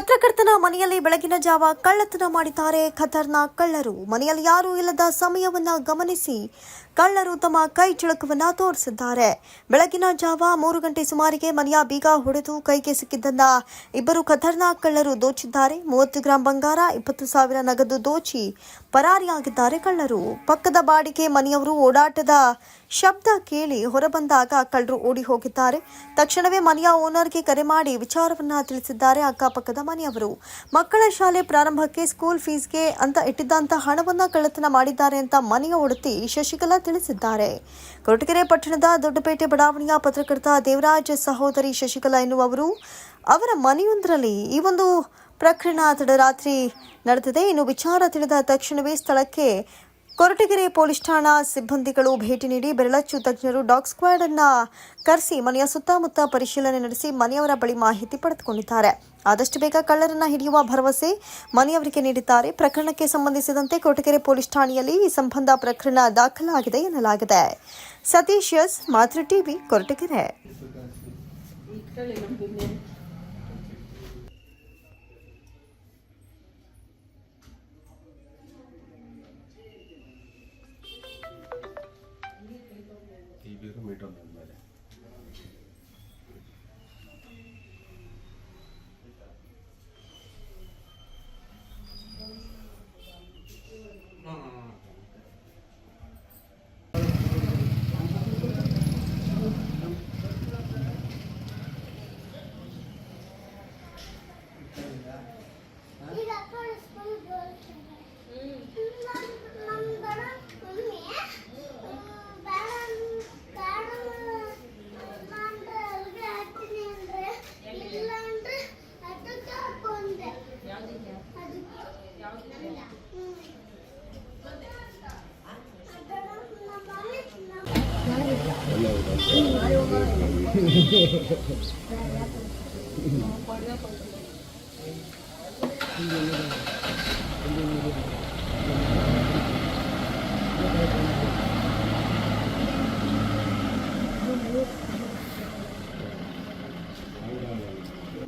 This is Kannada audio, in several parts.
ಪತ್ರಕರ್ತನ ಮನೆಯಲ್ಲಿ ಬೆಳಗಿನ ಜಾವ ಕಳ್ಳತನ ಮಾಡಿದ್ದಾರೆ ಖತರ್ನಾಕ್ ಕಳ್ಳರು. ಮನೆಯಲ್ಲಿ ಯಾರೂ ಇಲ್ಲದ ಸಮಯವನ್ನ ಗಮನಿಸಿ ಕಳ್ಳರು ತಮ್ಮ ಕೈ ಚಳಕವನ್ನ ತೋರಿಸಿದ್ದಾರೆ. ಬೆಳಗಿನ ಜಾವ 3 ಗಂಟೆ ಸುಮಾರಿಗೆ ಮನೆಯ ಬೀಗ ಹೊಡೆದು ಕೈಗೆ ಸಿಕ್ಕಿದ್ದನ್ನ ಇಬ್ಬರು ಖತರ್ನಾಕ್ ಕಳ್ಳರು ದೋಚಿದ್ದಾರೆ. 30 ಗ್ರಾಂ ಬಂಗಾರ, 20,000 ನಗದು ದೋಚಿ ಪರಾರಿಯಾಗಿದ್ದಾರೆ ಕಳ್ಳರು. ಪಕ್ಕದ ಬಾಡಿಗೆ ಮನೆಯವರು ಓಡಾಟದ ಶಬ್ದ ಕೇಳಿ ಹೊರಬಂದಾಗ ಕಳ್ಳರು ಓಡಿ ಹೋಗಿದ್ದಾರೆ. ತಕ್ಷಣವೇ ಮನೆಯ ಓನರ್ಗೆ ಕರೆ ಮಾಡಿ ವಿಚಾರವನ್ನ ತಿಳಿಸಿದ್ದಾರೆ ಅಕ್ಕಪಕ್ಕದ ಮನೆಯವರು. ಮಕ್ಕಳ ಶಾಲೆ ಪ್ರಾರಂಭಕ್ಕೆ ಸ್ಕೂಲ್ ಫೀಸ್ಗೆ ಅಂತ ಇಟ್ಟಿದ್ದಂತ ಹಣವನ್ನ ಕಳ್ಳತನ ಮಾಡಿದ್ದಾರೆ ಅಂತ ಮನೆಯ ಒಡತಿ ಶಶಿಕಲಾ ತಿಳಿಸಿದ್ದಾರೆ. ಕೊರಟಗೆರೆ ಪಟ್ಟಣದ ದೊಡ್ಡಪೇಟೆ ಬಡಾವಣೆಯ ಪತ್ರಕರ್ತ ದೇವರಾಜ್ ಸಹೋದರಿ ಶಶಿಕಲಾ ಎನ್ನುವವರು ಅವರ ಮನೆಯೊಂದರಲ್ಲಿ ಈ ಒಂದು ಪ್ರಕರಣ ತಡರಾತ್ರಿ ನಡೆದಿದೆ. ಇನ್ನು ವಿಚಾರ ತಿಳಿದ ತಕ್ಷಣವೇ ಸ್ಥಳಕ್ಕೆ ಕೊರಟಗೆರೆ ಪೊಲೀಸ್ ಠಾಣಾ ಸಿಬ್ಬಂದಿಗಳು ಭೇಟಿ ನೀಡಿ ಬೆರಳಚ್ಚು ತಜ್ಞರು ಡಾಗ್ ಸ್ಕ್ವಾಡ್ ಅನ್ನ ಕರೆಸಿ ಮನೆಯ ಸುತ್ತಮುತ್ತ ಪರಿಶೀಲನೆ ನಡೆಸಿ ಮನೆಯವರ ಬಳಿ ಮಾಹಿತಿ ಪಡೆದುಕೊಂಡಿದ್ದಾರೆ. ಆದಷ್ಟು ಬೇಗ ಕಳ್ಳರನ್ನ ಹಿಡಿಯುವ ಭರವಸೆ ಮನೆಯವರಿಗೆ ನೀಡಿದ್ದಾರೆ. ಪ್ರಕರಣಕ್ಕೆ ಸಂಬಂಧಿಸಿದಂತೆ ಕೊರಟಗೆರೆ ಪೊಲೀಸ್ ಠಾಣೆಯಲ್ಲಿ ಈ ಸಂಬಂಧ ಪ್ರಕರಣ ದಾಖಲಾಗಿದೆ ಎನ್ನಲಾಗಿದೆ. ಸತೀಶ್ ಎಸ್, ಮಾತೃ ಟಿವಿ, ಕೊರಟಗೆರೆ. ಮೀಟ್ ಆನ್ ಮೇಲೆ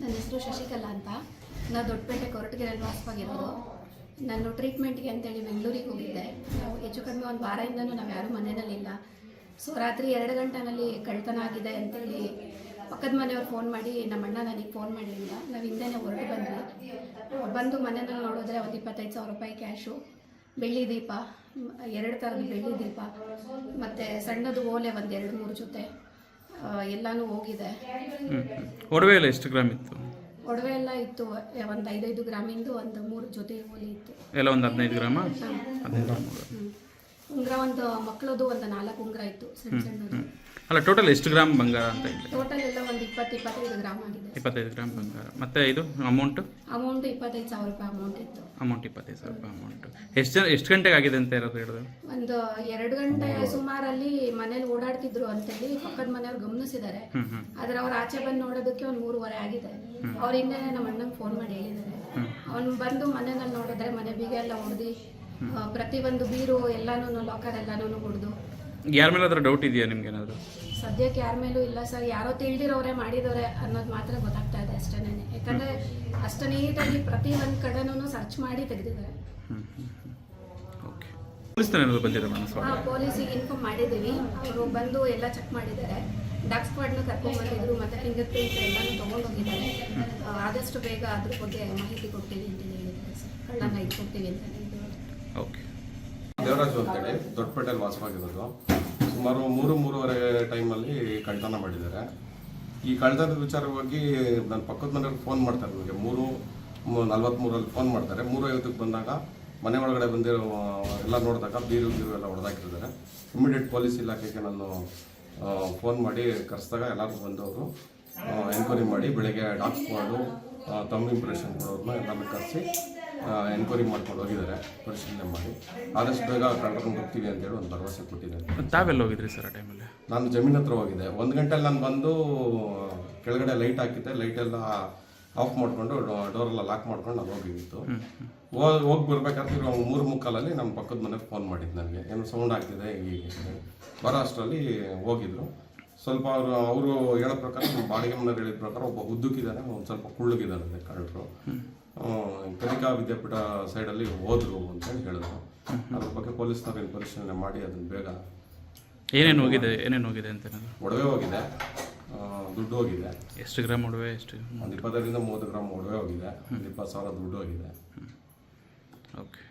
ನನ್ನ ಹೆಸರು ಶಶಿಕಲಾ ಅಂತ. ನಾನು ದೊಡ್ಡಪೇಟೆ ಕೊರಟಗೆರೆಯಲ್ಲಿ ವಾಸವಾಗಿರೋದು. ನಾನು ಟ್ರೀಟ್ಮೆಂಟ್ಗೆ ಅಂತೇಳಿ ಬೆಂಗಳೂರಿಗೆ ಹೋಗಿದ್ದೆ. ನಾವು ಹೆಚ್ಚು ಕಡಿಮೆ ಒಂದು ವಾರದಿಂದನೂ ನಾವು ಯಾರೂ ಮನೆಯಲ್ಲಿಲ್ಲ. ಸೊ ರಾತ್ರಿ 2 ಗಂಟೆನಲ್ಲಿ ಕಳ್ಳತನ ಆಗಿದೆ ಅಂತೇಳಿ ಪಕ್ಕದ ಮನೆಯವ್ರು ಫೋನ್ ಮಾಡಿ ನಮ್ಮ ಅಣ್ಣ ನನಗೆ ಫೋನ್ ಮಾಡಿರಲಿಲ್ಲ. ನಾವು ಹಿಂದೆನೇ ಹೊರಟು ಬಂದು ಮನೆಯಲ್ಲಿ ನೋಡಿದ್ರೆ ಒಂದು 25,000 ರೂಪಾಯಿ ಕ್ಯಾಶು, ಬೆಳ್ಳಿ ದೀಪ, 2 ಥರದ ಬೆಳ್ಳಿ ದೀಪ ಮತ್ತು ಸಣ್ಣದು ಓಲೆ ಒಂದು 2-3 ಜೊತೆ ಎಲ್ಲನೂ ಹೋಗಿದೆ. ಒಡವೆ ಎಲ್ಲ ಎಷ್ಟು ಗ್ರಾಮ್ ಇತ್ತು? ಒಡವೆ ಎಲ್ಲ ಇತ್ತು, ಒಂದು 5 ಗ್ರಾಮಿಂದು ಒಂದು 3 ಜೊತೆ ಓಲೆ ಇತ್ತು. ಎಲ್ಲ ಒಂದು 15 ಗ್ರಾಮ? 15 ಗ್ರಾಮ್. ಉಂಗುರ ಒಂದು ಮಕ್ಕಳದು ಒಂದು 4 ಉಂಗುರ ಇತ್ತು, ಸಣ್ಣ ಸಣ್ಣದು. ಅಲ್ಲ, ಟೋಟಲ್ ಎಷ್ಟು ಗ್ರಾಮ್ ಬಂಗಾರ ಅಂತ ಇಲ್ಲ? ಟೋಟಲ್ ಎಲ್ಲ ಒಂದು 20-25 ಗ್ರಾಮ್ ಆಗಿದೆ. 25 ಗ್ರಾಮ್ ಬಂಗಾರ. ಮತ್ತೆ ಇದು ಅಮೌಂಟ್ 25,000 ರೂಪಾಯಿ ಅಮೌಂಟ್ ಇತ್ತು. ಅಮೌಂಟ್ 25,000 ರೂಪಾಯಿ ಅಮೌಂಟ್. ಎಷ್ಟು ಗಂಟೆಗೆ ಆಗಿದೆ ಅಂತ ಯಾರಾದ್ರು ಹೇಳಿದ್ರು? ಒಂದು 2 ಗಂಟೆ ಸುಮಾರಲ್ಲಿ ಮನೇಲಿ ಓಡಾಡ್ತಿದ್ರು ಅಂತೇಳಿ ಪಕ್ಕದ ಮನೆಯವ್ರು ಗಮನಿಸಿದ್ದಾರೆ. ಆದ್ರೆ ಅವ್ರು ಆಚೆ ಬಂದು ನೋಡೋದಕ್ಕೆ ಒಂದು 3:30 ಆಗಿದೆ. ಅವ್ರ ಹಿಂದೆ ನಮ್ಮ ಅಣ್ಣಂಗೆ ಫೋನ್ ಮಾಡಿ ಹೇಳಿದ್ದಾರೆ. ಅವ್ನು ಬಂದು ಮನೆಯಲ್ಲಿ ನೋಡಿದ್ರೆ ಮನೆ ಬೀಗ ಎಲ್ಲ ಹೊಡೆದು ಪ್ರತಿಯೊಂದು ಬೀರು ಎಲ್ಲಾನು ಲಾಕರ್ ಎಲ್ಲಾನು ಹೊಡೆದು. ಯಾರ ಮೇಲಾದ್ರೂ ಡೌಟ್ ಇದೆಯಾ ನಿಮ್ಗೆ ಏನಾದ್ರು? ಸದ್ಯಕ್ಕೆ ಯಾರ ಮೇಲೂ ಇಲ್ಲ ಸರ್. ಯಾರೋ ತಿಳಿದಿರೋರೆ ಮಾಡಿದವ್ರೆ ಅನ್ನೋದು ಮಾತ್ರ ಗೊತ್ತಾಗ್ತಾ ಇದೆ ಅಷ್ಟೇನೆ. ಯಾಕಂದ್ರೆ ಅಷ್ಟು ನೀಟಾಗಿ ಪ್ರತಿಯೊಂದು ಕಡೆನೂ ಸರ್ಚ್ ಮಾಡಿ ತೆಗೆದಿದ್ದಾರೆ. ಪೊಲೀಸಿಗೆ ಇನ್ಫಾರ್ಮ್ ಮಾಡಿದ್ದೀವಿ. ಅವರು ಬಂದು ಎಲ್ಲ ಚೆಕ್ ಮಾಡಿದ್ದಾರೆ. ಡಾಗ್ ಸ್ಕ್ವಾಡ್ನ ಕರ್ಕೊಂಡ್ಬಂದಿದ್ರು, ಮತ್ತೆ ಫಿಂಗರ್ ಪ್ರಿಂಟ್ ಎಲ್ಲಾನು ತೊಗೊಂಡೋಗಿದ್ದಾರೆ. ಆದಷ್ಟು ಬೇಗ ಅದ್ರ ಬಗ್ಗೆ ಮಾಹಿತಿ ಕೊಡ್ತೀವಿ ಅಂತ ಹೇಳಿದ್ದಾರೆ ಸರ್. ಕಳ್ಳನ ಇದು ಕೊಡ್ತೀವಿ ಅಂತ ಹೇಳಿದ್ದಾರೆ. ದೇವರಾಜು ಅಂತೇಳಿ ದೊಡ್ಡಪೇಟೆಯಲ್ಲಿ ವಾಸವಾಗಿರೋದು. ಸುಮಾರು 3-3:30 ಟೈಮಲ್ಲಿ ಕಳ್ಳತನ ಮಾಡಿದ್ದಾರೆ. ಈ ಕಳ್ಳತನದ ವಿಚಾರವಾಗಿ ನನ್ನ ಪಕ್ಕದ ಮನೆಯವ್ರಿಗೆ ಫೋನ್ ಮಾಡ್ತಾರೆ. ನನಗೆ 3:43 ಫೋನ್ ಮಾಡ್ತಾರೆ. 3:50 ಬಂದಾಗ ಮನೆ ಒಳಗಡೆ ಬಂದಿರೋ ಎಲ್ಲ ನೋಡಿದಾಗ ಬೀರು ಎಲ್ಲ ಹೊಡೆದಾಕಿರ್ತಾರೆ. ಇಮಿಡಿಯೇಟ್ ಪೊಲೀಸ್ ಇಲಾಖೆಗೆ ನಾನು ಫೋನ್ ಮಾಡಿ ಕರೆಸಿದಾಗ ಎಲ್ಲರೂ ಬಂದವರು ಎನ್ಕ್ವೈರಿ ಮಾಡಿ ಬೆಳಗ್ಗೆ ಡಾಗ್ ಸ್ಕ್ವಾಡು ತಮ್ಮ ಇಂಪ್ರೆಷನ್ ಕೊಡೋರನ್ನ ಎಲ್ಲರೂ ಕರೆಸಿ ಎನ್ಕ್ವೈರಿ ಮಾಡ್ಕೊಂಡು ಹೋಗಿದ್ದಾರೆ. ಪರಿಶೀಲನೆ ಮಾಡಿ ಆದಷ್ಟು ಬೇಗ ಕಳ್ಕೊಂಡು ಹೋಗ್ತೀವಿ ಅಂತೇಳಿ ಒಂದು ಭರವಸೆ ಕೊಟ್ಟಿದ್ದಾರೆ. ತಾವೆಲ್ಲ ಹೋಗಿದ್ರಿ ಸರ್ ಆ ಟೈಮಲ್ಲಿ? ನಾನು ಜಮೀನ್ ಹತ್ರ ಹೋಗಿದ್ದೆ. 1 ಗಂಟೆಯಲ್ಲಿ ನಾನು ಬಂದು ಕೆಳಗಡೆ ಲೈಟ್ ಹಾಕಿದ್ದೆ. ಲೈಟೆಲ್ಲ ಆಫ್ ಮಾಡಿಕೊಂಡು ಡೋರೆಲ್ಲ ಲಾಕ್ ಮಾಡ್ಕೊಂಡು ನಾನು ಹೋಗಿತ್ತು. ಹೋಗಿ ಬರ್ಬೇಕಾದ್ರೆ 3:45 ನಮ್ಮ ಪಕ್ಕದ ಮನೆಗೆ ಫೋನ್ ಮಾಡಿದ್ದು. ನನಗೆ ಏನು ಸೌಂಡ್ ಆಗ್ತಿದೆ ಹೀಗೆ ಬರೋ ಅಷ್ಟರಲ್ಲಿ ಹೋಗಿದ್ರು. ಸ್ವಲ್ಪ ಅವರು ಹೇಳೋ ಪ್ರಕಾರ ನಮ್ಮ ಬಾಡಿಗೆ ಮನೆಯವ್ರು ಹೇಳಿದ ಪ್ರಕಾರ ಒಬ್ಬ ಉದ್ದಕ್ಕಿದ್ದಾನೆ, ಒಂದು ಸ್ವಲ್ಪ ಕುಳ್ಳಗಿದ್ದಾನೆ ಕಳ್ಳರು. ಕಲಿಕಾ ವಿದ್ಯಾಪೀಠ ಸೈಡಲ್ಲಿ ಹೋದ್ರು ಅಂತೇಳಿ ಹೇಳಿದ್ರು. ಅದ್ರ ಬಗ್ಗೆ ಪೊಲೀಸ್ನವ್ರು ಏನು ಪರಿಶೀಲನೆ ಮಾಡಿ ಅದನ್ನು ಬೇಗ. ಏನೇನು ಹೋಗಿದೆ ಅಂತ ಒಡವೆ ಹೋಗಿದೆ, ದುಡ್ಡು ಹೋಗಿದೆ. ಎಷ್ಟು ಗ್ರಾಮ್ ಒಡವೆ? ಎಷ್ಟು? ಒಂದು 20 ರಿಂದ 30 ಗ್ರಾಮ್ ಒಡವೆ ಹೋಗಿದೆ, ಒಂದು 20,000 ದುಡ್ಡು ಹೋಗಿದೆ. ಓಕೆ.